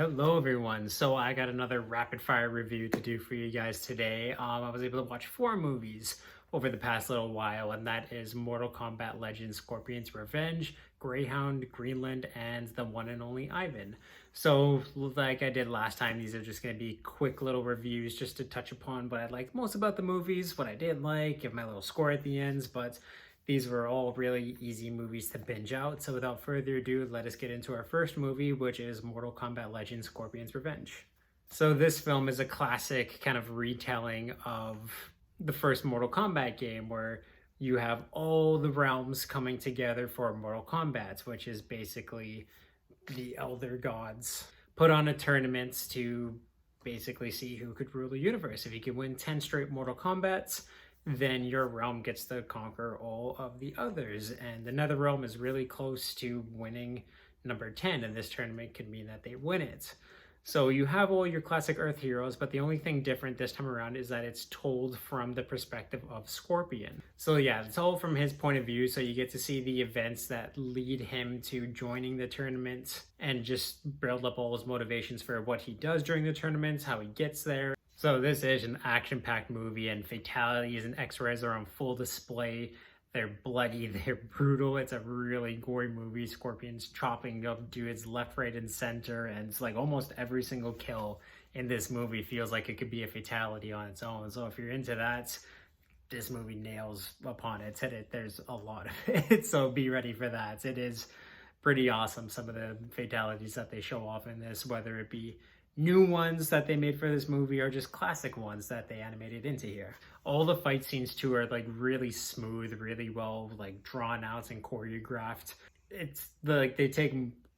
Hello everyone. So I got another rapid fire review to do for you guys today. I was able to watch 4 movies over the past little while, and that is Mortal Kombat Legends, Scorpion's Revenge, Greyhound, Greenland, and the one and only Ivan. So like I did last time, these are just going to be quick little reviews just to touch upon what I liked most about the movies, what I didn't like, give my little score at the ends, but these were all really easy movies to binge out. So without further ado, let us get into our first movie, which is Mortal Kombat Legends: Scorpion's Revenge. So this film is a classic kind of retelling of the first Mortal Kombat game, where you have all the realms coming together for Mortal Kombat, which is basically the Elder Gods put on a tournament to basically see who could rule the universe. If you can win 10 straight Mortal Kombats, then your realm gets to conquer all of the others. And the Nether Realm is really close to winning number 10, and this tournament could mean that they win it. So you have all your classic Earth heroes, but the only thing different this time around is that it's told from the perspective of Scorpion. So yeah, it's all from his point of view, so you get to see the events that lead him to joining the tournament and just build up all his motivations for what he does during the tournament, how he gets there. So this is an action-packed movie, and fatalities and X-rays are on full display. They're bloody, they're brutal. It's a really gory movie. Scorpion's chopping up dudes left, right, and center, and it's like almost every single kill in this movie feels like it could be a fatality on its own. So if you're into that, this movie nails upon its head. There's a lot of it, so be ready for that. It is pretty awesome, some of the fatalities that they show off in this, whether it be new ones that they made for this movie or just classic ones that they animated into here. All the fight scenes too are like really smooth, really well like drawn out and choreographed. It's like they take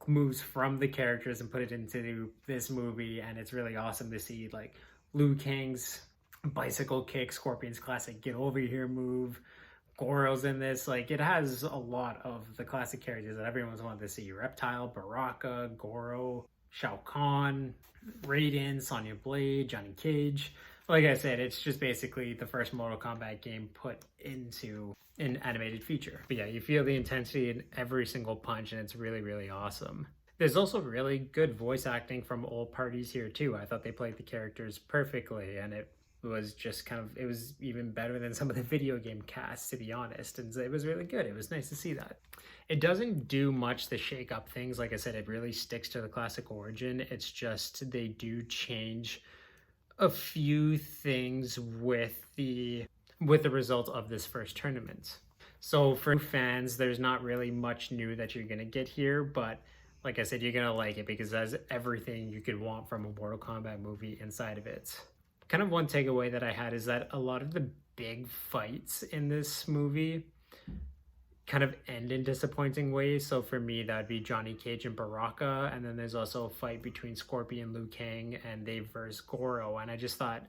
moves from the characters and put it into this movie, and it's really awesome to see like Liu Kang's bicycle kick, Scorpion's classic get over here move, Goro's in this. Like, it has a lot of the classic characters that everyone's wanted to see: Reptile, Baraka, Goro, Shao Kahn, Raiden, Sonya Blade, Johnny Cage. Like I said, it's just basically the first Mortal Kombat game put into an animated feature. But yeah, you feel the intensity in every single punch, and it's really, really awesome. There's also really good voice acting from all parties here too. I thought they played the characters perfectly, and it was just kind of, it was even better than some of the video game casts, to be honest, and it was really good. It was nice to see that. It doesn't do much to shake up things. Like I said, it really sticks to the classic origin. It's just they do change a few things with the result of this first tournament. So for fans, there's not really much new that you're gonna get here, but like I said, you're gonna like it because it has everything you could want from a Mortal Kombat movie inside of it. Kind of one takeaway that I had is that a lot of the big fights in this movie kind of end in disappointing ways. So for me, that would be Johnny Cage and Baraka, and then there's also a fight between Scorpion, Liu Kang, and they versus Goro, and I just thought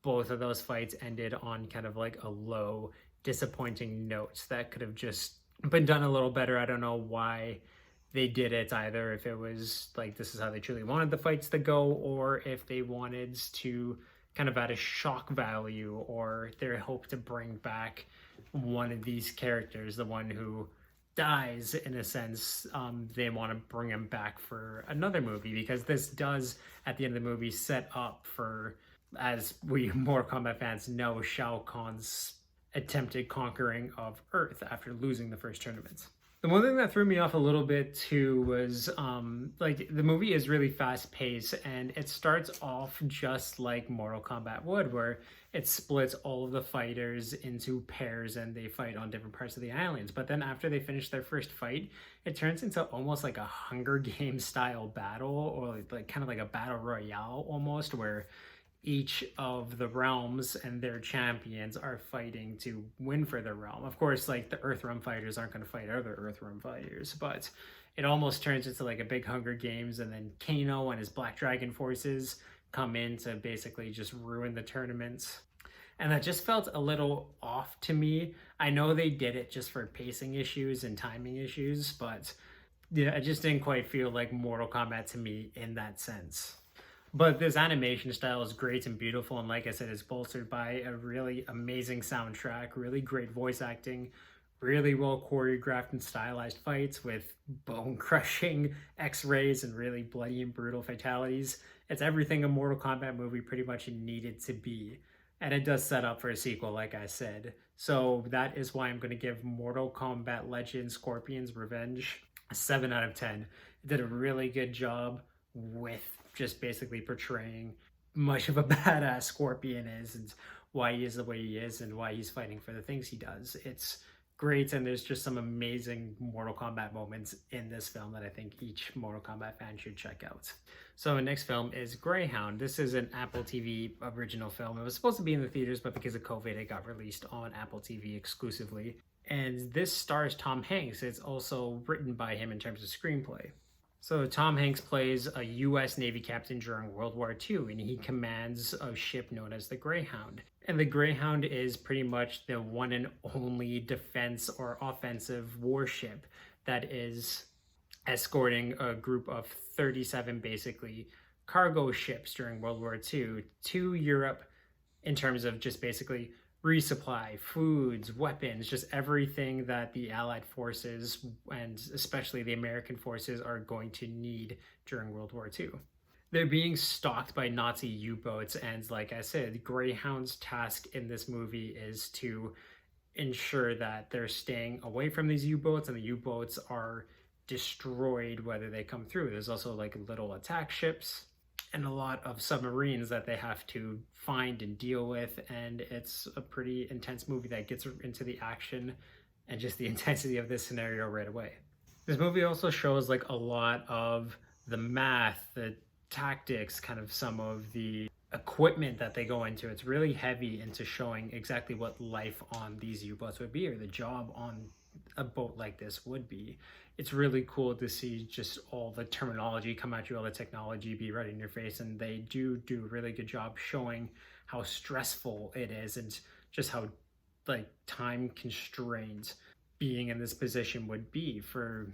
both of those fights ended on kind of like a low, disappointing note that could have just been done a little better. I don't know why they did it, either if it was like this is how they truly wanted the fights to go, or if they wanted to kind of add a shock value, or their hope to bring back one of these characters, the one who dies in a sense. They want to bring him back for another movie, because this does at the end of the movie set up for, as we Mortal Kombat fans know, Shao Kahn's attempted conquering of Earth after losing the first tournament. The one thing that threw me off a little bit too was like the movie is really fast paced, and it starts off just like Mortal Kombat would, where it splits all of the fighters into pairs and they fight on different parts of the islands. But then after they finish their first fight, it turns into almost like a Hunger Games style battle, or like kind of like a battle royale almost, where each of the realms and their champions are fighting to win for their realm. Of course, like the Earthrealm fighters aren't going to fight other Earthrealm fighters, but it almost turns into like a big Hunger Games, and then Kano and his Black Dragon forces come in to basically just ruin the tournament. And that just felt a little off to me. I know they did it just for pacing issues and timing issues, but yeah, I just didn't quite feel like Mortal Kombat to me in that sense. But this animation style is great and beautiful, and like I said, it's bolstered by a really amazing soundtrack, really great voice acting, really well choreographed and stylized fights with bone-crushing X-rays and really bloody and brutal fatalities. It's everything a Mortal Kombat movie pretty much needed to be. And it does set up for a sequel, like I said. So that is why I'm going to give Mortal Kombat Legends Scorpion's Revenge a 7 out of 10. It did a really good job with just basically portraying much of a badass Scorpion is and why he is the way he is and why he's fighting for the things he does. It's great, and there's just some amazing Mortal Kombat moments in this film that I think each Mortal Kombat fan should check out. So the next film is Greyhound. This is an Apple TV original film. It was supposed to be in the theaters, but because of COVID, it got released on Apple TV exclusively. And this stars Tom Hanks. It's also written by him in terms of screenplay. So Tom Hanks plays a U.S. Navy captain during World War II, and he commands a ship known as the Greyhound. And the Greyhound is pretty much the one and only defense or offensive warship that is escorting a group of 37 basically cargo ships during World War II to Europe in terms of just basically resupply, foods, weapons, just everything that the Allied forces and especially the American forces are going to need during World War II. They're being stalked by Nazi U-boats, and like I said, Greyhound's task in this movie is to ensure that they're staying away from these U-boats and the U-boats are destroyed whether they come through. There's also like little attack ships and a lot of submarines that they have to find and deal with, and it's a pretty intense movie that gets into the action and just the intensity of this scenario right away. This movie also shows like a lot of the math, the tactics, kind of some of the equipment that they go into. It's really heavy into showing exactly what life on these U-boats would be, or the job on a boat like this would be. It's really cool to see just all the terminology come at you, all the technology be right in your face, and they do a really good job showing how stressful it is and just how like time constrained being in this position would be for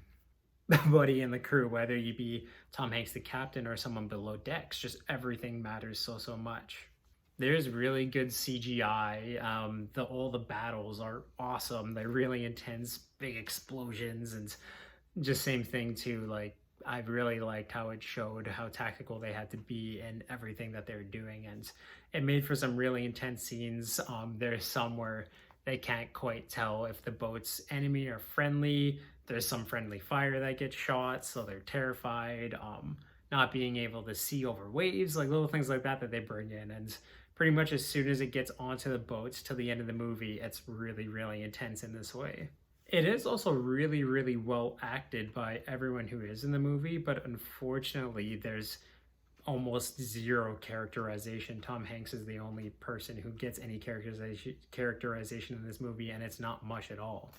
everybody in the crew, whether you be Tom Hanks the captain or someone below decks. Just everything matters so much. There's really good CGI. All the battles are awesome. They're really intense, big explosions, and just same thing too. Like I really liked how it showed how tactical they had to be in everything that they're doing, and it made for some really intense scenes. There's some where they can't quite tell if the boat's enemy or friendly. There's some friendly fire that gets shot, so they're terrified. Not being able to see over waves, like little things like that they bring in, and pretty much as soon as it gets onto the boats till the end of the movie, it's really intense in this way. It is also really well acted by everyone who is in the movie, but unfortunately there's almost zero characterization. Tom Hanks is the only person who gets any characterization in this movie, and it's not much at all.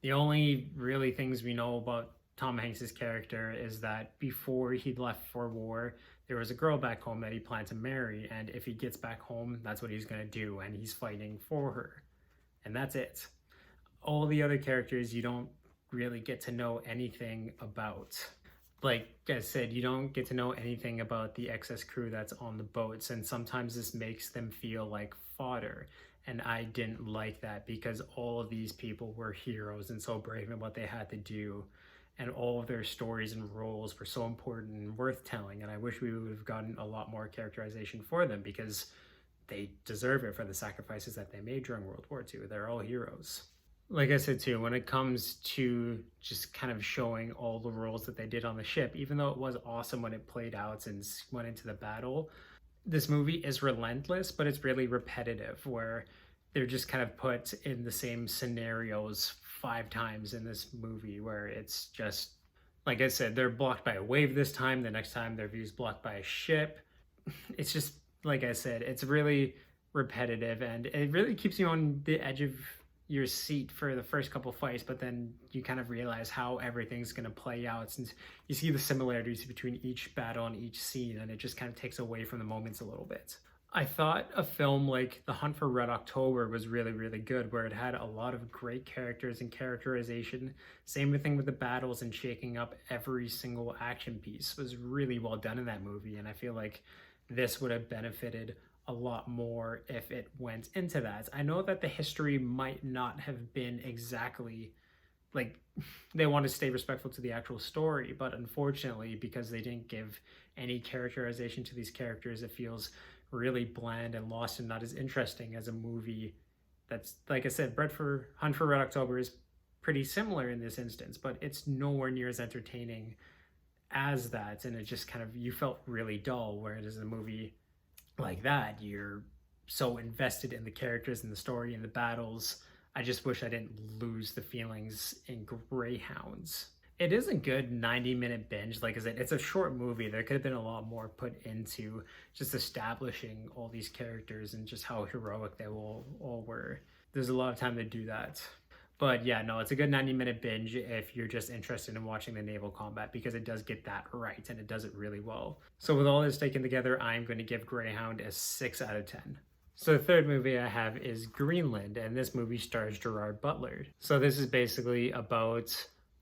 The only really things we know about Tom Hanks's character is that before he left for war, there was a girl back home that he planned to marry, and if he gets back home, that's what he's gonna do, and he's fighting for her. And that's it. All the other characters you don't really get to know anything about. Like I said, you don't get to know anything about the excess crew that's on the boats, and sometimes this makes them feel like fodder. And I didn't like that, because all of these people were heroes and so brave in what they had to do, and all of their stories and roles were so important and worth telling, and I wish we would have gotten a lot more characterization for them, because they deserve it for the sacrifices that they made during World War II. They're all heroes. Like I said too, when it comes to just kind of showing all the roles that they did on the ship, even though it was awesome when it played out and went into the battle, this movie is relentless, but it's really repetitive, where they're just kind of put in the same scenarios 5 times in this movie, where it's just, like I said, they're blocked by a wave this time, the next time their view's blocked by a ship. It's just, like I said, it's really repetitive, and it really keeps you on the edge of your seat for the first couple fights, but then you kind of realize how everything's going to play out, since you see the similarities between each battle and each scene, and it just kind of takes away from the moments a little bit. I thought a film like The Hunt for Red October was really good, where it had a lot of great characters and characterization. Same thing with the battles, and shaking up every single action piece was really well done in that movie, and I feel like this would have benefited a lot more if it went into that. I know that the history might not have been exactly like they want to stay respectful to the actual story, but unfortunately, because they didn't give any characterization to these characters, it feels really bland and lost and not as interesting as a movie that's, like I said, Bread for Hunt for Red October is pretty similar in this instance, but it's nowhere near as entertaining as that, and it just kind of, you felt really dull, whereas a movie like that, you're so invested in the characters and the story and the battles. I just wish I didn't lose the feelings in Greyhounds. It is a good 90-minute binge. Like I said, it's a short movie. There could have been a lot more put into just establishing all these characters and just how heroic they all were. There's a lot of time to do that. But yeah, no, it's a good 90-minute binge if you're just interested in watching the naval combat, because it does get that right and it does it really well. So with all this taken together, I'm going to give Greyhound a 6 out of 10. So the third movie I have is Greenland, and this movie stars Gerard Butler. So this is basically about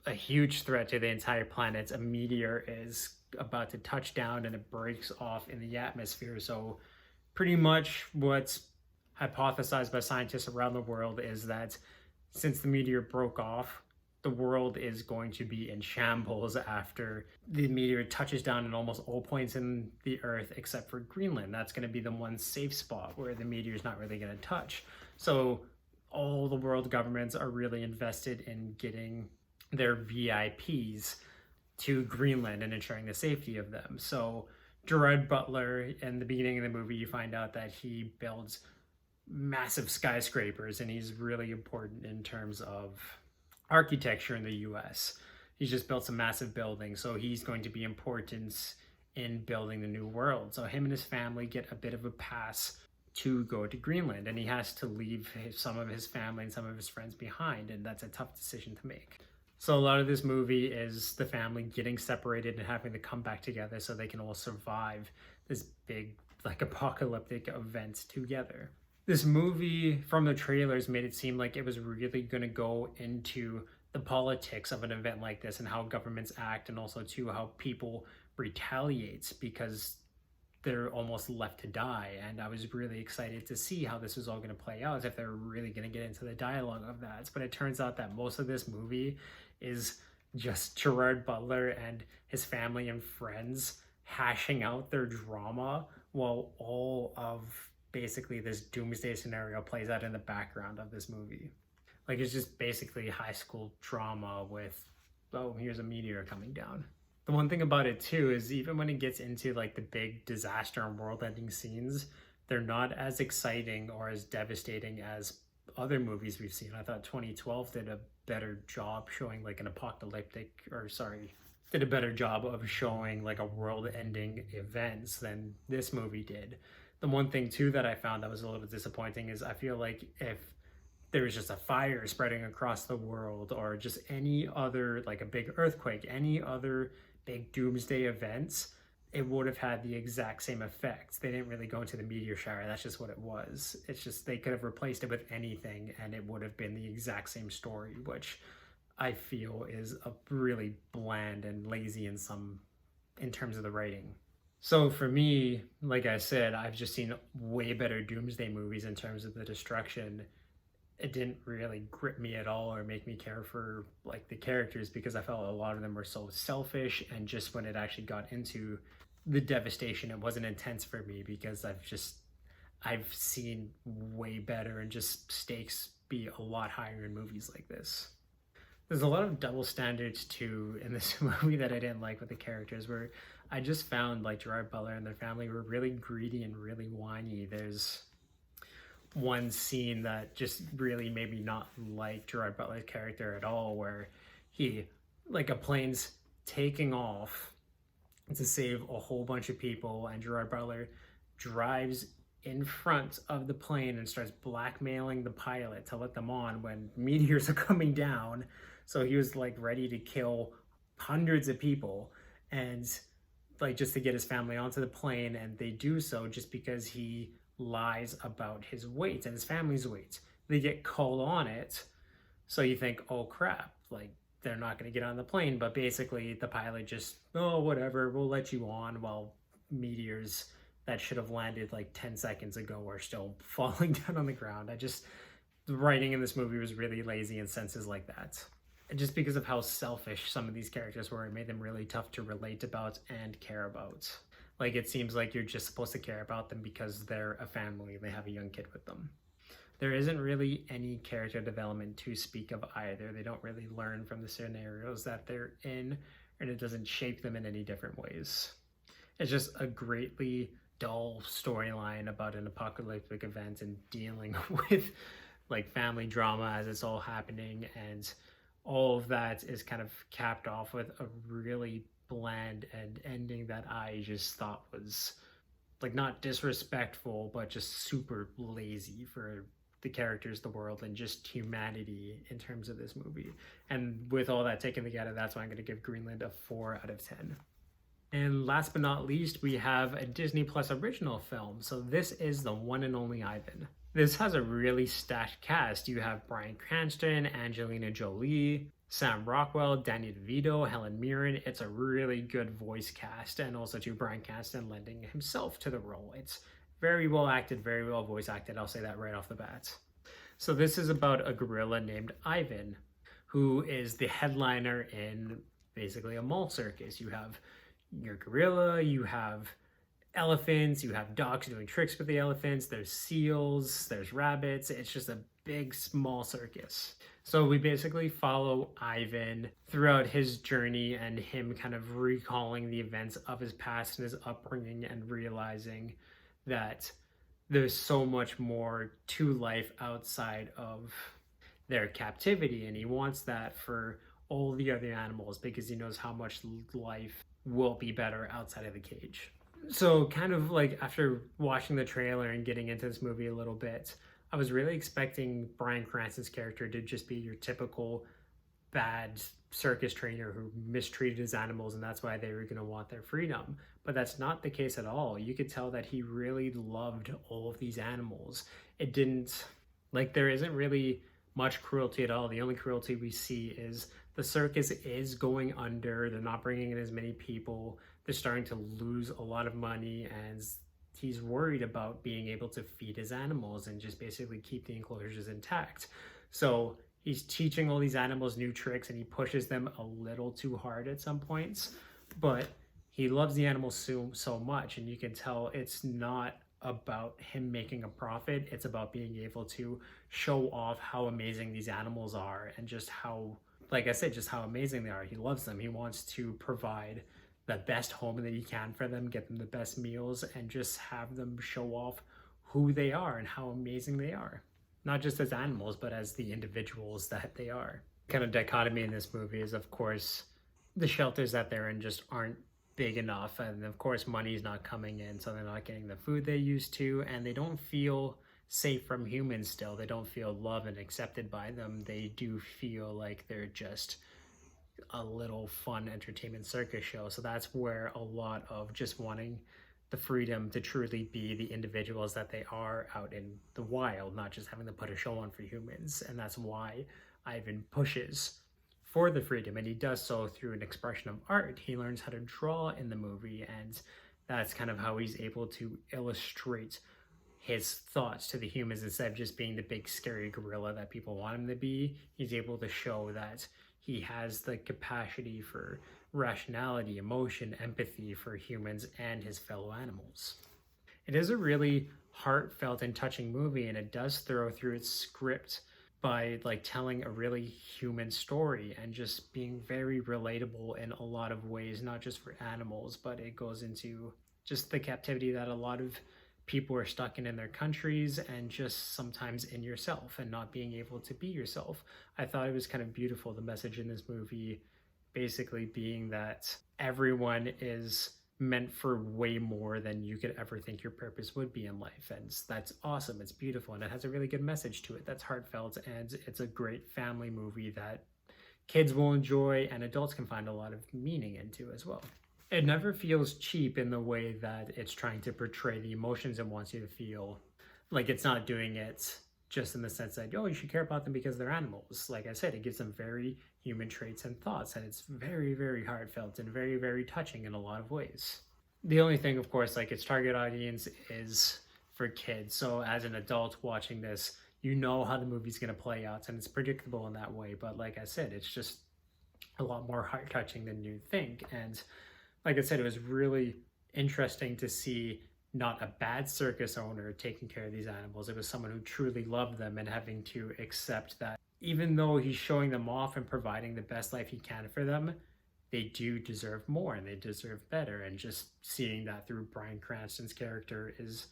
a huge threat to the entire planet. A meteor is about to touch down and it breaks off in the atmosphere. So pretty much what's hypothesized by scientists around the world is that since the meteor broke off, the world is going to be in shambles after the meteor touches down in almost all points in the Earth except for Greenland. That's going to be the one safe spot where the meteor is not really going to touch. So all the world governments are really invested in getting their VIPs to Greenland and ensuring the safety of them. So Gerard Butler, in the beginning of the movie, you find out that he builds massive skyscrapers, and he's really important in terms of architecture in the US. He's just built some massive buildings, so he's going to be important in building the new world. So him and his family get a bit of a pass to go to Greenland, and he has to leave some of his family and some of his friends behind, and that's a tough decision to make. So a lot of this movie is the family getting separated and having to come back together so they can all survive this big, like, apocalyptic event together. This movie, from the trailers, made it seem like it was really going to go into the politics of an event like this and how governments act, and also too how people retaliate because they're almost left to die. And I was really excited to see how this was all going to play out, if they're really going to get into the dialogue of that. But it turns out that most of this movie is just Gerard Butler and his family and friends hashing out their drama while all of basically this doomsday scenario plays out in the background of this movie. Like, it's just basically high school drama with, oh, here's a meteor coming down. The one thing about it too is even when it gets into like the big disaster and world-ending scenes, they're not as exciting or as devastating as other movies we've seen. I thought 2012 did a better job showing like an did a better job of showing like a world-ending events than this movie did. The one thing too that I found that was a little disappointing is I feel like if there was just a fire spreading across the world, or just any other, like a big earthquake, any other big doomsday events, it would have had the exact same effects. They didn't really go into the meteor shower. That's just what it was. It's just they could have replaced it with anything and it would have been the exact same story, which I feel is a really bland and lazy in terms of the writing. So for me, like I said, I've just seen way better doomsday movies in terms of the destruction. It didn't really grip me at all or make me care for like the characters, because I felt a lot of them were so selfish, and just when it actually got into the devastation, it wasn't intense for me because I've seen way better and just stakes be a lot higher in movies like this. There's a lot of double standards too in this movie that I didn't like with the characters, where I just found like Gerard Butler and their family were really greedy and really whiny. There's one scene that just really made me not like Gerard Butler's character at all, where he, like, a plane's taking off to save a whole bunch of people, and Gerard Butler drives in front of the plane and starts blackmailing the pilot to let them on when meteors are coming down. So he was like ready to kill hundreds of people, and like just to get his family onto the plane, and they do so just because he lies about his weight and his family's weight. They get called on it, so you think, oh crap, like they're not going to get on the plane, but basically the pilot just, oh whatever, we'll let you on while meteors that should have landed like 10 seconds ago are still falling down on the ground. The writing in this movie was really lazy in senses like that. And just because of how selfish some of these characters were, it made them really tough to relate about and care about. Like, it seems like you're just supposed to care about them because they're a family and they have a young kid with them. There isn't really any character development to speak of either. They don't really learn from the scenarios that they're in, and it doesn't shape them in any different ways. It's just a greatly dull storyline about an apocalyptic event and dealing with like family drama as it's all happening, and all of that is kind of capped off with a really bland and ending that I just thought was like not disrespectful, but just super lazy for the characters, the world, and just humanity in terms of this movie. And with all that taken together, that's why I'm going to give Greenland a 4 out of 10. And last but not least, we have a Disney Plus original film. So this is the one and only Ivan. This has a really stacked cast. You have Bryan Cranston, Angelina Jolie, Sam Rockwell, Danny DeVito, Helen Mirren. It's a really good voice cast, and also to Bryan Cranston lending himself to the role. It's very well acted, very well voice acted. I'll say that right off the bat. So this is about a gorilla named Ivan, who is the headliner in basically a mall circus. You have your gorilla, you have elephants, you have dogs doing tricks with the elephants, there's seals, there's rabbits. It's just a big small circus. So we basically follow Ivan throughout his journey and him kind of recalling the events of his past and his upbringing and realizing that there's so much more to life outside of their captivity, and he wants that for all the other animals because he knows how much life will be better outside of the cage. So kind of like after watching the trailer and getting into this movie a little bit, I was really expecting Bryan Cranston's character to just be your typical bad circus trainer who mistreated his animals, and that's why they were going to want their freedom. But that's not the case at all. You could tell that he really loved all of these animals. It didn't, like, there isn't really much cruelty at all. The only cruelty we see is the circus is going under. They're not bringing in as many people. They're starting to lose a lot of money, and he's worried about being able to feed his animals and just basically keep the enclosures intact. So he's teaching all these animals new tricks, and he pushes them a little too hard at some points, but he loves the animals so much, and you can tell it's not about him making a profit. It's about being able to show off how amazing these animals are, and just how, like I said, just how amazing they are. He loves them. He wants to provide the best home that he can for them, get them the best meals, and just have them show off who they are and how amazing they are. Not just as animals, but as the individuals that they are. Kind of dichotomy in this movie is, of course, the shelters that they're in just aren't big enough, and of course money's not coming in, so they're not getting the food they used to, and they don't feel safe from humans still. They don't feel loved and accepted by them. They do feel like they're just a little fun entertainment circus show. So that's where a lot of just wanting the freedom to truly be the individuals that they are out in the wild, not just having to put a show on for humans. And that's why Ivan pushes for the freedom, and he does so through an expression of art. He learns how to draw in the movie, and that's kind of how he's able to illustrate his thoughts to the humans. Instead of just being the big scary gorilla that people want him to be, he's able to show that he has the capacity for rationality, emotion, empathy for humans and his fellow animals. It is a really heartfelt and touching movie, and it does throw through its script by like telling a really human story and just being very relatable in a lot of ways, not just for animals, but it goes into just the captivity that a lot of people are stuck in their countries, and just sometimes in yourself and not being able to be yourself. I thought it was kind of beautiful, the message in this movie basically being that everyone is meant for way more than you could ever think your purpose would be in life, and that's awesome. It's beautiful, and it has a really good message to it that's heartfelt, and it's a great family movie that kids will enjoy and adults can find a lot of meaning into as well. It never feels cheap in the way that it's trying to portray the emotions it wants you to feel. Like, it's not doing it just in the sense that, oh, you should care about them because they're animals. Like I said, it gives them very human traits and thoughts, and it's very, very heartfelt and very, very touching in a lot of ways. The only thing, of course, like its target audience is for kids. So as an adult watching this, you know how the movie's going to play out, and it's predictable in that way. But like I said, it's just a lot more heart touching than you think. And like I said, it was really interesting to see not a bad circus owner taking care of these animals. It was someone who truly loved them and having to accept that even though he's showing them off and providing the best life he can for them, they do deserve more and they deserve better. And just seeing that through Bryan Cranston's character is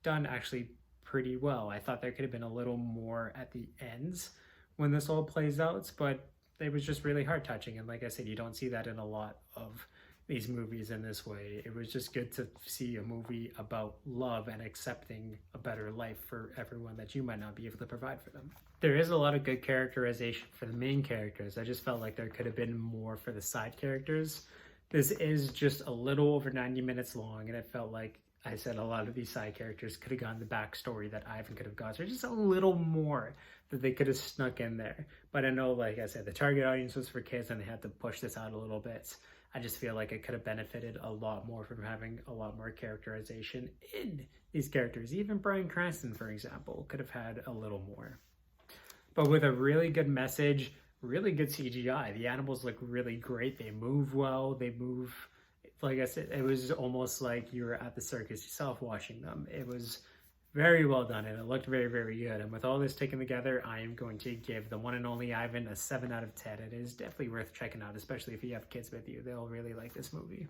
done actually pretty well. I thought there could have been a little more at the ends when this all plays out, but it was just really heart touching. And like I said, you don't see that in a lot of these movies in this way. It was just good to see a movie about love and accepting a better life for everyone that you might not be able to provide for them. There is a lot of good characterization for the main characters. I just felt like there could have been more for the side characters. This is just a little over 90 minutes long, and it felt like I said a lot of these side characters could have gotten the backstory that Ivan could have got. So just a little more that they could have snuck in there. But I know, like I said, the target audience was for kids and they had to push this out a little bit. I just feel like it could have benefited a lot more from having a lot more characterization in these characters. Even Bryan Cranston, for example, could have had a little more. But with a really good message, really good CGI. The animals look really great. They move well. They move, like I said, it was almost like you were at the circus yourself watching them. It was very well done and it looked very, very good. And with all this taken together, I am going to give the one and only Ivan a 7 out of 10. It is definitely worth checking out, especially if you have kids with you. They'll really like this movie.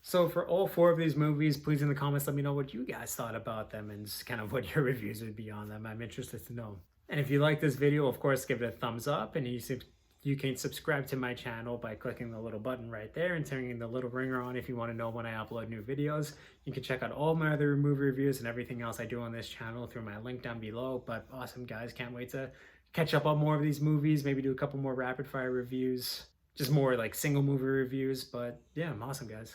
So for all 4 of these movies, please in the comments let me know what you guys thought about them and just kind of what your reviews would be on them. I'm interested to know. And if you like this video, of course, give it a thumbs up, and you can subscribe to my channel by clicking the little button right there and turning the little ringer on if you want to know when I upload new videos. You can check out all my other movie reviews and everything else I do on this channel through my link down below. But awesome, guys. Can't wait to catch up on more of these movies, maybe do a couple more rapid fire reviews, just more like single movie reviews. But yeah, I'm awesome, guys.